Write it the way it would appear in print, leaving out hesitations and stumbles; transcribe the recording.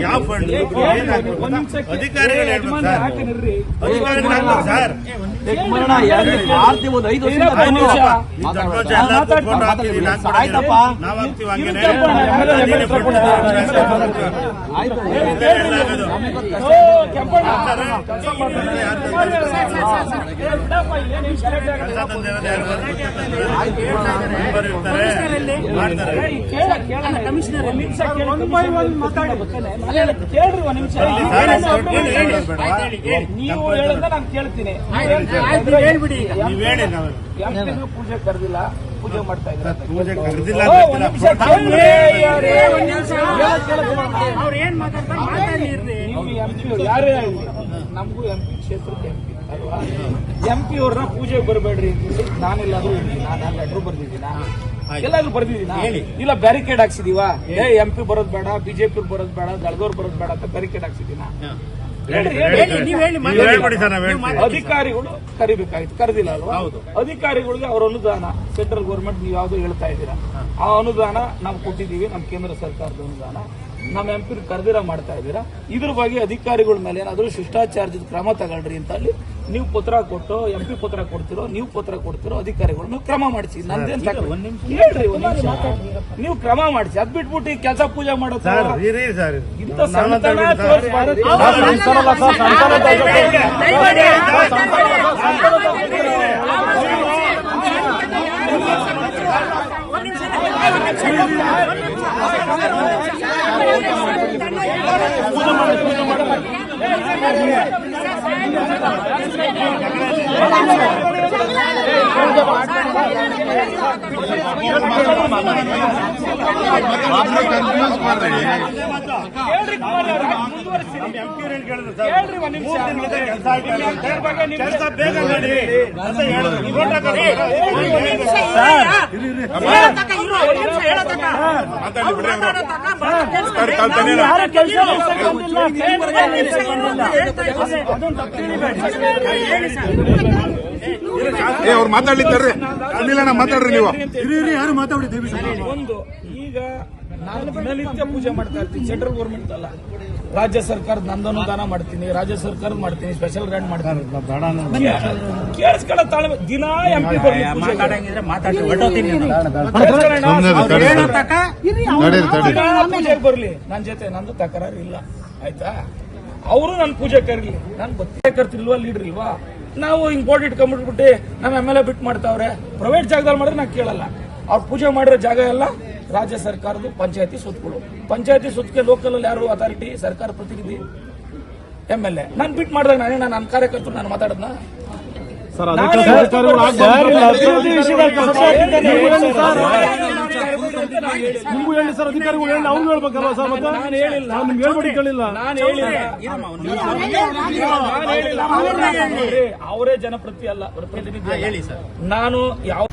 ಯಾವ ಫಂಡ್ ಅಧಿಕಾರಿಗಳು ಸರ್ ಆಯ್ತಪ್ಪ ನೀವು ಹೇಳಿದ್ರೆ ನಾನು ಕೇಳ್ತೀನಿ. ಹೇಳ್ಬಿಡಿ. ಪೂಜೆ ಕರೆದಿಲ್ಲ, ಪೂಜೆ ಮಾಡ್ತಾ ಇದ್ದಾರೆ. ಯಾರೇ ಆಗಲಿ ನಮಗೂ ಎಂಪಿ ಕ್ಷೇತ್ರಕ್ಕೆ ಎಂಪಿ ಅಲ್ವಾ? ಎಂಪಿ ಅವ್ರನ್ನ ಪೂಜೆಗೆ ಬರಬೇಡ್ರಿ ಅಂತ ನಾನೆಲ್ಲಾದ್ರೂ ನಾನು ಲೆಟರ್ ಬರ್ದಿದ್ದೀನ, ಎಲ್ಲಾದ್ರೂ ಬರ್ದಿದ್ದೀನ? ಇಲ್ಲ ಬ್ಯಾರಿಕೇಡ್ ಹಾಕ್ಸಿದೀವಾ? ಎಂಪಿ ಬರೋದ್ ಬೇಡ, ಬಿಜೆಪಿ ಬರೋದ್ ಬೇಡ, ದಳದವ್ರು ಬರೋದ್ ಬೇಡ ಅಂತ ಬ್ಯಾರಿಕೇಡ್ ಹಾಕ್ಸಿದೀನ? ಅಧಿಕಾರಿಗಳು ಕರಿಬೇಕಾಗಿತ್ತು, ಕರೆದಿಲ್ಲ ಅಲ್ವಾ? ಅಧಿಕಾರಿಗಳಿಗೆ ಅವ್ರ ಅನುದಾನ ಸೆಂಟ್ರಲ್ ಗೌರ್ಮೆಂಟ್ ನೀವು ಯಾವ್ದು ಹೇಳ್ತಾ ಇದ್ದೀರಾ, ಆ ಅನುದಾನ ನಾವು ಕೊಟ್ಟಿದ್ದೀವಿ, ನಮ್ಮ ಕೇಂದ್ರ ಸರ್ಕಾರದ ಅನುದಾನ ನಮ್ಮ ಎಂಪಿ ಕರೆದಿರ ಮಾಡ್ತಾ ಇದ್ದೀರಾ. ಇದ್ರ ಬಗ್ಗೆ ಅಧಿಕಾರಿಗಳ ಮೇಲೆ ಏನಾದರೂ ಶಿಷ್ಟಾಚಾರದ ಕ್ರಮ ತಗೊಳ್ರಿ ಅಂತ ಅಲ್ಲಿ ನೀವು ಪತ್ರ ಕೊಟ್ಟು ಎಂಪಿ ಪತ್ರ ಕೊಡ್ತಿರೋ, ನೀವು ಪತ್ರ ಕೊಡ್ತಿರೋ, ಅಧಿಕಾರಿಗಳು ಕ್ರಮ ಮಾಡಿಸಿ. ನಂದೇನ್ ಹೇಳ್ರಿ, ನೀವು ಕ್ರಮ ಮಾಡಿಸಿ. ಅದ್ ಬಿಟ್ಬಿಟ್ಟು ಈ ಕೆಲಸ ಪೂಜೆ ಮಾಡೋದು ಇಂಥ ಅವ್ರು ಮಾತಾಡ್ಲಿಕ್ಕಾರ್ರಿ ಮಾತಾಡ್ರಿ ನೀವು ಯಾರು ಮಾತಾಡಿ. ಒಂದು ಈಗ ನಾನು ದಿನನಿತ್ಯ ಪೂಜೆ ಮಾಡ್ತಾ ಇರ್ತೀನಿ, ಸೆಂಟ್ರಲ್ ಗೌರ್ಮೆಂಟ್ ಅಲ್ಲ, ರಾಜ್ಯ ಸರ್ಕಾರದ ನಂದು ಅನುದಾನ ಮಾಡ್ತೀನಿ, ರಾಜ್ಯ ಸರ್ಕಾರದ ಮಾಡ್ತೀನಿ, ಸ್ಪೆಷಲ್ ಗ್ರಾಂಟ್ ಮಾಡ್ತೀನಿ. ಕೇಳಿಸ್ಕೊಳ್ಳೋ ತಾಳ್ಮೆ ದಿನ ಎಂಪಿ ಪೂಜೆಗೆ ಬರ್ಲಿ, ನನ್ನ ಜೊತೆ ನಂದು ತಕರಾರು ಇಲ್ಲ, ಆಯ್ತಾ? ಅವರು ನನ್ನ ಪೂಜೆ ಕರೀಲಿ, ನಾನು ಕರ್ತಿಲ್ವಾ, ಲೀಡರ್ ಇಲ್ವಾ? ನಾವು ಇಂಪಾರ್ಟೆಂಟ್ ಇಟ್ಕೊಂಡ್ಬಿಟ್ಬಿಟ್ಟು ನಮ್ಮ MLA ಬಿಟ್ಟು ಮಾಡ್ತಾವ್ರೆ. ಪ್ರೈವೇಟ್ ಜಾಗದಲ್ಲಿ ಮಾಡಿದ್ರೆ ನಾನು ಕೇಳಲ್ಲ. ಅವ್ರು ಪೂಜೆ ಮಾಡಿರೋ ಜಾಗ ಎಲ್ಲ ರಾಜ್ಯ ಸರ್ಕಾರದ ಪಂಚಾಯತಿ ಸುತ್ತಗಳು. ಪಂಚಾಯತಿ ಸುತ್ತಕ್ಕೆ ಲೋಕಲ್ ಅಲ್ಲಿ ಯಾರು ಅಥಾರಿಟಿ, ಸರ್ಕಾರ ಪ್ರತಿನಿಧಿ, MLA. ನಾನು ಬಿಟ್ಟು ಮಾಡಿದಾಗ ನನ್ನ ಕಾರ್ಯಕರ್ತರು ನಾನು ಮಾತಾಡದ್ನ ಅವರೇ ಜನಪ್ರತಿನಿಧಿ ಅಲ್ಲ, ಪ್ರತಿನಿಧಿ. ನಾನು ಯಾವ